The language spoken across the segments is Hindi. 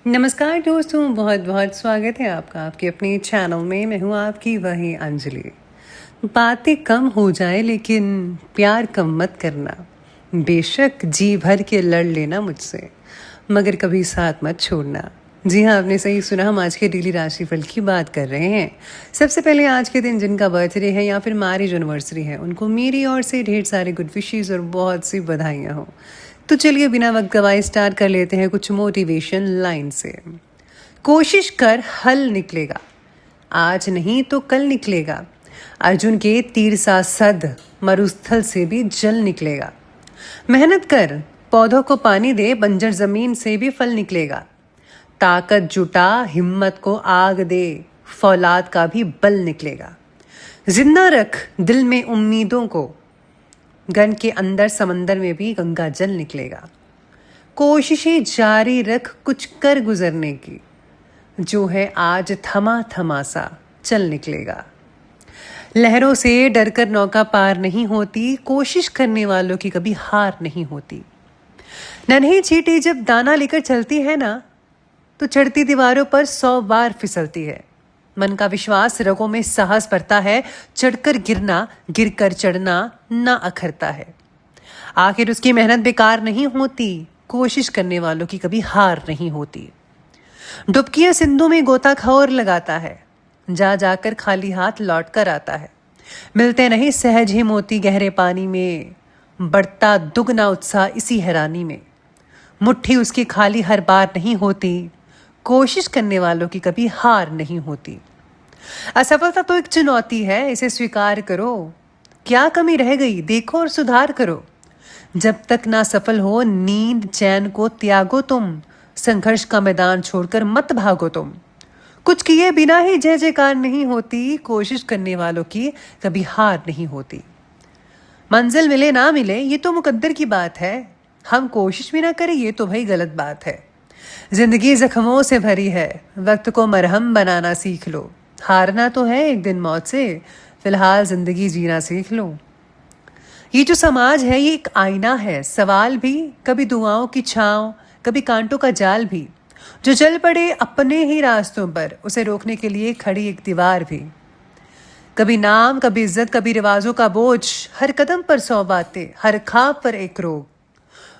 नमस्कार दोस्तों, बहुत बहुत स्वागत है आपका आपके अपने चैनल में। मैं हूँ आपकी वही अंजलि। बातें कम हो जाए लेकिन प्यार कम मत करना। बेशक जी भर के लड़ लेना मुझसे, मगर कभी साथ मत छोड़ना। जी हाँ, आपने सही सुना। हम आज के डेली राशिफल की बात कर रहे हैं। सबसे पहले आज के दिन जिनका बर्थडे है या फिर मैरिज एनिवर्सरी है, उनको मेरी ओर से ढेर सारे गुड विशेस और बहुत सी बधाइयाँ हो। तो चलिए बिना वक्त गवाए स्टार्ट कर लेते हैं कुछ मोटिवेशन लाइन से। कोशिश कर, हल निकलेगा। आज नहीं तो कल निकलेगा। अर्जुन के तीर सा सद मरुस्थल से भी जल निकलेगा। मेहनत कर, पौधों को पानी दे, बंजर जमीन से भी फल निकलेगा। ताकत जुटा, हिम्मत को आग दे, फौलाद का भी बल निकलेगा। जिंदा रख दिल में उम्मीदों को, गन के अंदर समंदर में भी गंगा जल निकलेगा। कोशिशें जारी रख, कुछ कर गुजरने की। जो है आज थमा थमा सा चल निकलेगा। लहरों से डरकर नौका पार नहीं होती, कोशिश करने वालों की कभी हार नहीं होती। नन्ही चींटी जब दाना लेकर चलती है ना, तो चढ़ती दीवारों पर 100 बार फिसलती है। मन का विश्वास, रगों में साहस भरता है। चढ़कर गिरना, गिरकर चढ़ना ना अखरता है। आखिर उसकी मेहनत बेकार नहीं होती, कोशिश करने वालों की कभी हार नहीं होती। डुबकियां सिंधु में गोताखोर लगाता है, जा जाकर खाली हाथ लौट कर आता है। मिलते नहीं सहज ही मोती गहरे पानी में, बढ़ता दुगना उत्साह इसी हैरानी में। मुट्ठी उसकी खाली हर बार नहीं होती, कोशिश करने वालों की कभी हार नहीं होती। असफलता तो एक चुनौती है, इसे स्वीकार करो। क्या कमी रह गई देखो और सुधार करो। जब तक ना सफल हो, नींद चैन को त्यागो तुम। संघर्ष का मैदान छोड़कर मत भागो तुम। कुछ किए बिना ही जय जयकार नहीं होती, कोशिश करने वालों की कभी हार नहीं होती। मंजिल मिले ना मिले ये तो मुकद्दर की बात है, हम कोशिश भी ना करें ये तो भाई गलत बात है। जिंदगी जख्मों से भरी है, वक्त को मरहम बनाना सीख लो। हारना तो है एक दिन मौत से, फिलहाल जिंदगी जीना सीख लो। ये जो समाज है ये एक आईना है, सवाल भी, कभी दुआओं की छांव, कभी कांटों का जाल भी। जो चल पड़े अपने ही रास्तों पर, उसे रोकने के लिए खड़ी एक दीवार भी। कभी नाम, कभी इज्जत, कभी रिवाजों का बोझ, हर कदम पर 100 बातें, हर ख्वाब पर एक रोग।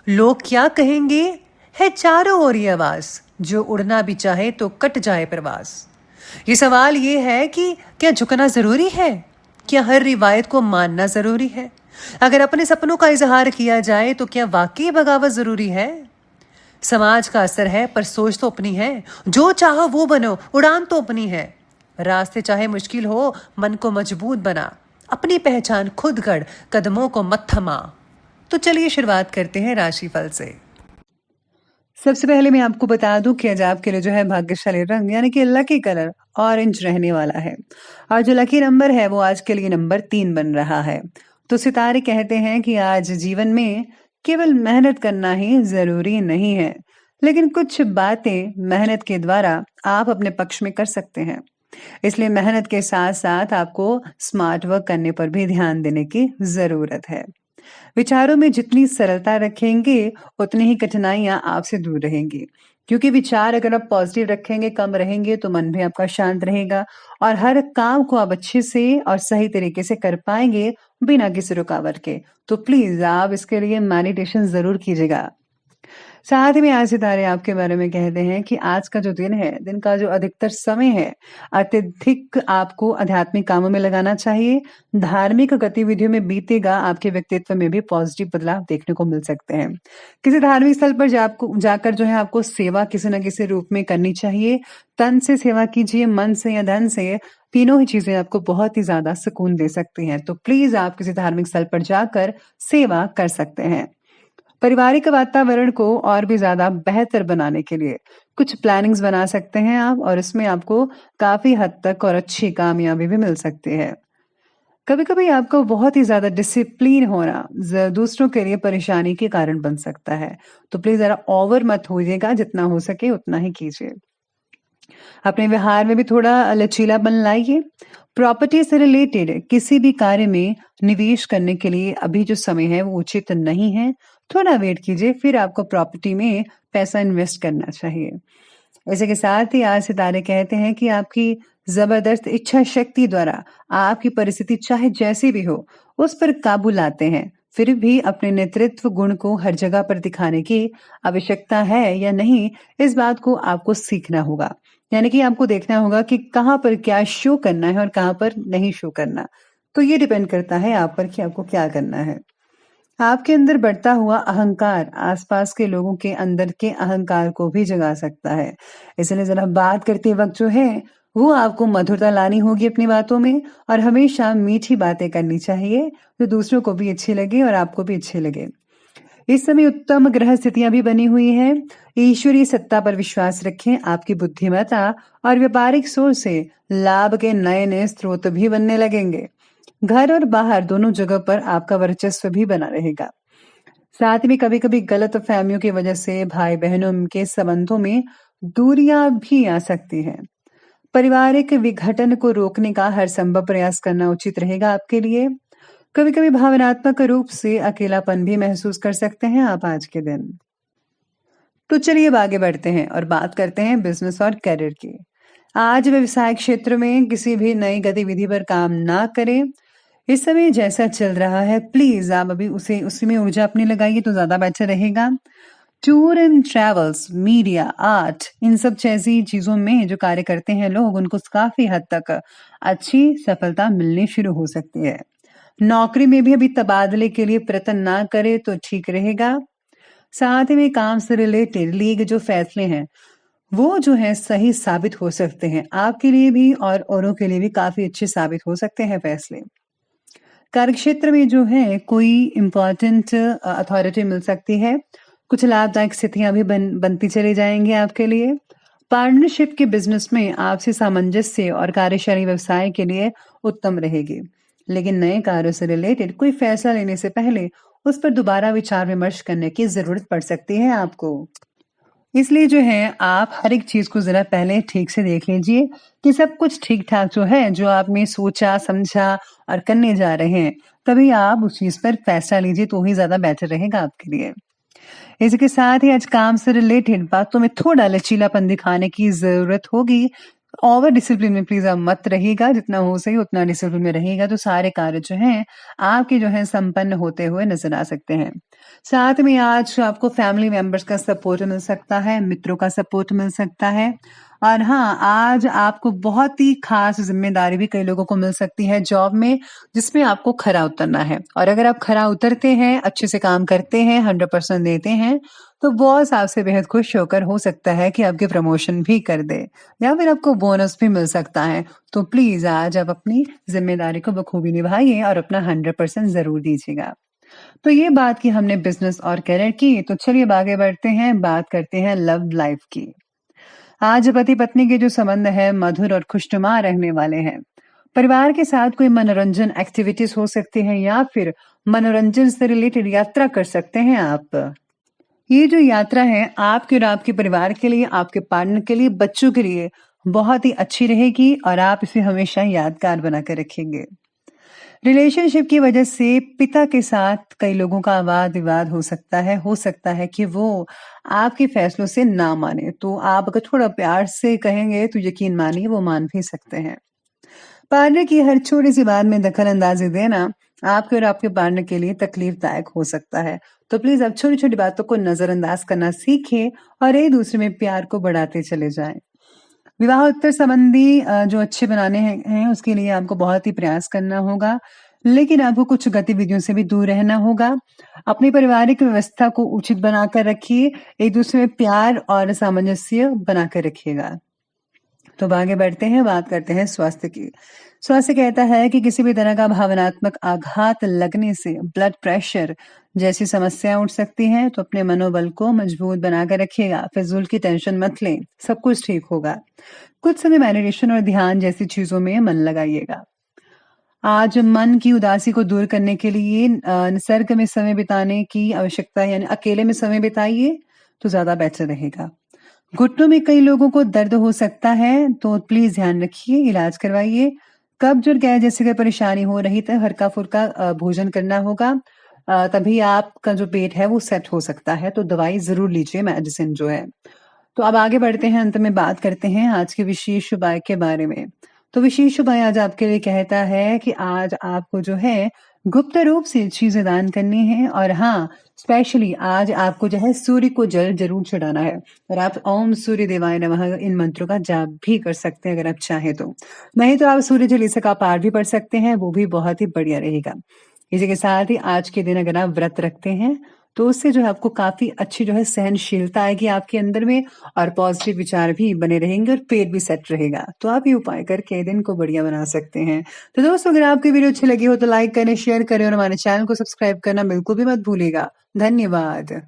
लोग क्या कहेंगे है चारों ओर ये आवाज, जो उड़ना भी चाहे तो कट जाए प्रवास। ये सवाल ये है कि क्या झुकना जरूरी है, क्या हर रिवायत को मानना जरूरी है। अगर अपने सपनों का इजहार किया जाए तो क्या वाकई बगावत जरूरी है। समाज का असर है पर सोच तो अपनी है, जो चाहो वो बनो, उड़ान तो अपनी है। रास्ते चाहे मुश्किल हो, मन को मजबूत बना, अपनी पहचान खुद गढ़, कदमों को मत थमा। तो चलिए शुरुआत करते हैं राशिफल से। सबसे पहले मैं आपको बता दूं कि आज आपके लिए जो है भाग्यशाली रंग यानी कि लकी कलर ऑरेंज रहने वाला है, और जो लकी नंबर है वो आज के लिए नंबर 3 बन रहा है। तो सितारे कहते हैं कि आज जीवन में केवल मेहनत करना ही जरूरी नहीं है, लेकिन कुछ बातें मेहनत के द्वारा आप अपने पक्ष में कर सकते हैं। इसलिए मेहनत के साथ साथ आपको स्मार्ट वर्क करने पर भी ध्यान देने की जरूरत है। विचारों में जितनी सरलता रखेंगे, उतनी ही कठिनाइयां आपसे दूर रहेंगी। क्योंकि विचार अगर आप पॉजिटिव रखेंगे, कम रहेंगे, तो मन भी आपका शांत रहेगा और हर काम को आप अच्छे से और सही तरीके से कर पाएंगे बिना किसी रुकावट के। तो प्लीज आप इसके लिए मेडिटेशन जरूर कीजिएगा। साथ ही में आज सितारे आपके बारे में कहते हैं कि आज का जो दिन है, दिन का जो अधिकतर समय है, अत्यधिक आपको आध्यात्मिक कामों में लगाना चाहिए। धार्मिक गतिविधियों में बीतेगा, आपके व्यक्तित्व में भी पॉजिटिव बदलाव देखने को मिल सकते हैं। किसी धार्मिक स्थल पर जाकर जो है आपको सेवा किसी न किसी रूप में करनी चाहिए। तन से सेवा कीजिए, मन से या धन से, तीनों ही चीजें आपको बहुत ही ज्यादा सुकून दे सकती हैं। तो प्लीज आप किसी धार्मिक स्थल पर जाकर सेवा कर सकते हैं। पारिवारिक वातावरण को और भी ज्यादा बेहतर बनाने के लिए कुछ प्लानिंग्स बना सकते हैं आप, और इसमें आपको काफी हद तक और अच्छी कामयाबी भी मिल सकती है। कभी कभी आपको बहुत ही ज्यादा डिसिप्लिन होना दूसरों के लिए परेशानी के कारण बन सकता है। तो प्लीज जरा ओवर मत होइएगा, जितना हो सके उतना ही कीजिए। अपने व्यवहार में भी थोड़ा लचीलापन लाइए। प्रॉपर्टी से रिलेटेड किसी भी कार्य में निवेश करने के लिए अभी जो समय है वो उचित नहीं है। थोड़ा वेट कीजिए, फिर आपको प्रॉपर्टी में पैसा इन्वेस्ट करना चाहिए। इसी के साथ ही आज सितारे कहते हैं कि आपकी जबरदस्त इच्छा शक्ति द्वारा आपकी परिस्थिति चाहे जैसी भी हो, उस पर काबू लाते हैं। फिर भी अपने नेतृत्व गुण को हर जगह पर दिखाने की आवश्यकता है या नहीं, इस बात को आपको सीखना होगा। यानी कि आपको देखना होगा कि कहाँ पर क्या शो करना है और कहाँ पर नहीं शो करना। तो ये डिपेंड करता है आप पर कि आपको क्या करना है। आपके अंदर बढ़ता हुआ अहंकार आसपास के लोगों के अंदर के अहंकार को भी जगा सकता है। इसलिए जरा बात करते वक्त जो है वो आपको मधुरता लानी होगी अपनी बातों में, और हमेशा मीठी बातें करनी चाहिए जो दूसरों को भी अच्छी लगे और आपको भी अच्छे लगे। इस समय उत्तम ग्रह स्थितियां भी बनी हुई हैं। ईश्वरीय सत्ता पर विश्वास रखें। आपकी बुद्धिमत्ता और व्यापारिक सोच से लाभ के नए नए स्रोत भी बनने लगेंगे। घर और बाहर दोनों जगह पर आपका वर्चस्व भी बना रहेगा। साथ में कभी कभी गलत फहमियों की वजह से भाई बहनों के संबंधों में दूरियां भी आ सकती हैं। पारिवारिक विघटन को रोकने का हर संभव प्रयास करना उचित रहेगा आपके लिए। कभी कभी भावनात्मक रूप से अकेलापन भी महसूस कर सकते हैं आप आज के दिन। तो चलिए अब आगे बढ़ते हैं और बात करते हैं बिजनेस और करियर की। आज व्यवसाय क्षेत्र में किसी भी नई गतिविधि पर काम ना करें। इस समय जैसा चल रहा है प्लीज आप अभी उसी में ऊर्जा अपनी लगाइए तो ज्यादा बेटर रहेगा। Tour and travels, media, art, इन सब जैसी चीजों में जो कार्य करते हैं लोग, उनको काफी हद तक अच्छी सफलता मिलनी शुरू हो सकती है। नौकरी में भी अभी तबादले के लिए प्रयत्न ना करे तो ठीक रहेगा। साथ में काम से रिलेटेड लिए गए जो फैसले हैं वो जो है सही साबित हो सकते हैं आपके लिए भी और औरों के लिए भी काफी अच्छे साबित हो सकते हैं फैसले। कार्यक्षेत्र में जो है कोई इम्पोर्टेंट अथॉरिटी मिल सकती है। कुछ लाभदायक स्थितियां भी बनती चली जाएंगी आपके लिए। पार्टनरशिप के बिजनेस में आपसी सामंजस्य और कार्यशैली व्यवसाय के लिए उत्तम रहेगी। लेकिन नए कार्यों से रिलेटेड कोई फैसला लेने से पहले उस पर दोबारा विचार विमर्श करने की जरूरत पड़ सकती है आपको। इसलिए जो है आप हर एक चीज को जरा पहले ठीक से देख लीजिए कि सब कुछ ठीक ठाक जो है जो आपने सोचा समझा और करने जा रहे हैं, तभी आप उस चीज पर फैसला लीजिए तो ही ज्यादा बेटर रहेगा आपके लिए। इसके साथ ही आज काम से रिलेटेड बातों में थोड़ा लचीलापन दिखाने की जरूरत होगी। ओवर डिसिप्लिन में प्लीज आप मत रहिएगा। जितना हो सके उतना डिसिप्लिन में रहिएगा तो सारे कार्य जो हैं आपके जो है संपन्न होते हुए नजर आ सकते हैं। साथ में आज आपको फैमिली मेंबर्स का सपोर्ट मिल सकता है, मित्रों का सपोर्ट मिल सकता है। और हाँ, आज आपको बहुत ही खास जिम्मेदारी भी कई लोगों को मिल सकती है जॉब में, जिसमें आपको खरा उतरना है। और अगर आप खरा उतरते हैं, अच्छे से काम करते हैं, 100% देते हैं, तो बॉस आपसे बेहद खुश होकर हो सकता है कि आपके प्रमोशन भी कर दे या फिर आपको बोनस भी मिल सकता है। तो प्लीज आज आप अपनी जिम्मेदारी को बखूबी निभाइए और अपना 100% जरूर दीजिएगा। तो ये बात की हमने बिजनेस और करियर की। तो चलिए अब आगे बढ़ते हैं, बात करते हैं लव लाइफ की। आज पति पत्नी के जो संबंध है मधुर और खुशनुमा रहने वाले हैं। परिवार के साथ कोई मनोरंजन एक्टिविटीज हो सकती है या फिर मनोरंजन से रिलेटेड यात्रा कर सकते हैं आप। ये जो यात्रा है आपके और आपके परिवार के लिए, आपके पार्टनर के लिए, बच्चों के लिए बहुत ही अच्छी रहेगी और आप इसे हमेशा यादगार बनाकर रखेंगे। रिलेशनशिप की वजह से पिता के साथ कई लोगों का वाद विवाद हो सकता है कि वो आपके फैसलों से ना माने। तो आप अगर थोड़ा प्यार से कहेंगे तो यकीन मानिए वो मान भी सकते हैं। पार्टनर की हर छोटी सी बात में दखल अंदाजी देना आपके और आपके पार्टनर के लिए तकलीफदायक हो सकता है। तो प्लीज आप छोटी छोटी बातों को नजरअंदाज करना सीखें और एक दूसरे में प्यार को बढ़ाते चले जाएं। विवाह उत्तर संबंधी जो अच्छे बनाने हैं उसके लिए आपको बहुत ही प्रयास करना होगा, लेकिन आपको कुछ गतिविधियों से भी दूर रहना होगा। अपनी पारिवारिक व्यवस्था को उचित बनाकर रखिए, एक दूसरे में प्यार और सामंजस्य बनाकर रखिएगा। तो अब आगे बढ़ते हैं, बात करते हैं स्वास्थ्य की। स्वास्थ्य कहता है कि किसी भी तरह का भावनात्मक आघात लगने से ब्लड प्रेशर जैसी समस्याएं उठ सकती हैं। तो अपने मनोबल को मजबूत बनाकर रखिएगा, फिजूल की टेंशन मत लें, सब कुछ ठीक होगा। कुछ समय मेडिटेशन और ध्यान जैसी चीजों में मन लगाइएगा। आज मन की उदासी को दूर करने के लिए निसर्ग में समय बिताने की आवश्यकता है, यानी अकेले में समय बिताइए तो ज्यादा बेहतर रहेगा। घुटनों में कई लोगों को दर्द हो सकता है तो प्लीज ध्यान रखिए, इलाज करवाइए। कब्ज और गैस जैसी कोई परेशानी हो रही तो हल्का फुल्का भोजन करना होगा, तभी आपका जो पेट है वो सेट हो सकता है। तो दवाई जरूर लीजिए, मेडिसिन जो है। तो अब आगे बढ़ते हैं, अंत में बात करते हैं आज के विशेष उपाय के बारे में। तो विशेष उपाय आज आपके लिए कहता है कि आज आपको जो है गुप्त रूप से चीजें दान करनी है, और हाँ, स्पेशली आज आपको जो है सूर्य को जल जरूर चढ़ाना है, और आप ओम सूर्य देवाय नमः इन मंत्रों का जाप भी कर सकते हैं अगर आप चाहें तो। नहीं तो आप सूर्य चालीसा का पाठ भी पढ़ सकते हैं, वो भी बहुत ही बढ़िया रहेगा। इसी के साथ ही आज के दिन अगर आप व्रत रखते हैं तो उससे जो है आपको काफी अच्छी जो है सहनशीलता आएगी आपके अंदर में, और पॉजिटिव विचार भी बने रहेंगे और पेट भी सेट रहेगा। तो आप ये उपाय करके दिन को बढ़िया बना सकते हैं। तो दोस्तों, अगर आपकी वीडियो अच्छी लगी हो तो लाइक करें, शेयर करें और हमारे चैनल को सब्सक्राइब करना बिल्कुल भी मत भूलिएगा। धन्यवाद।